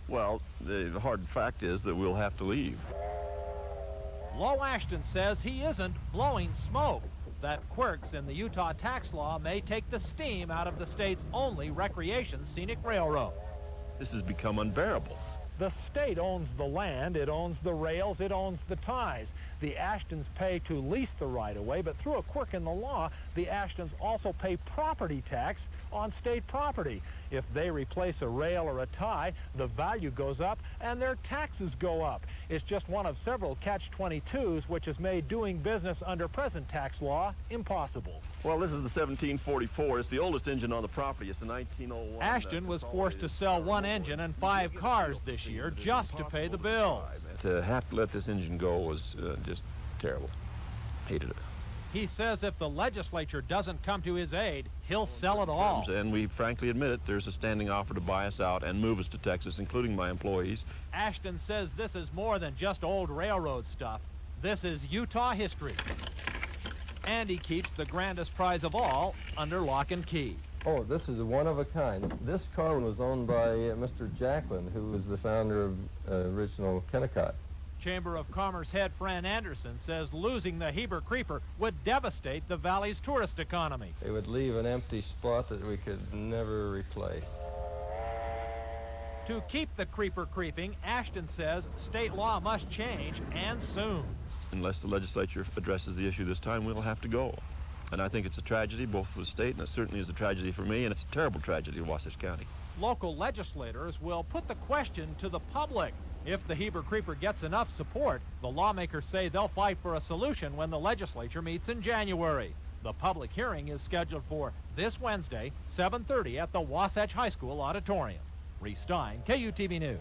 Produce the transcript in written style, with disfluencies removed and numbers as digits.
Well, the hard fact is that we'll have to leave. Low Ashton says he isn't blowing smoke, that quirks in the Utah tax law may take the steam out of the state's only recreation scenic railroad. This has become unbearable. The state owns the land, it owns the rails, it owns the ties. The Ashtons pay to lease the right-of-way, but through a quirk in the law, the Ashtons also pay property tax on state property. If they replace a rail or a tie, the value goes up and their taxes go up. It's just one of several catch-22s which has made doing business under present tax law impossible. Well, this is the 1744. It's the oldest engine on the property. It's a 1901. Ashton was forced to sell one engine and 5 cars this year just to pay the bills. To have to let this engine go was just terrible. Hated it. He says if the legislature doesn't come to his aid, he'll sell it all. And we frankly admit it. There's a standing offer to buy us out and move us to Texas, including my employees. Ashton says this is more than just old railroad stuff. This is Utah history. And he keeps the grandest prize of all under lock and key. Oh, this is a one of a kind. This car was owned by Mr. Jacklin, who was the founder of original Kennecott. Chamber of Commerce head Fran Anderson says losing the Heber Creeper would devastate the valley's tourist economy. It would leave an empty spot that we could never replace. To keep the Creeper creeping, Ashton says state law must change, and soon. Unless the legislature addresses the issue this time, we'll have to go. And I think it's a tragedy both for the state, and it certainly is a tragedy for me, and it's a terrible tragedy in Wasatch County. Local legislators will put the question to the public. If the Heber Creeper gets enough support, the lawmakers say they'll fight for a solution when the legislature meets in January. The public hearing is scheduled for this Wednesday, 7:30 at the Wasatch High School auditorium. Reece Stein, KUTV News.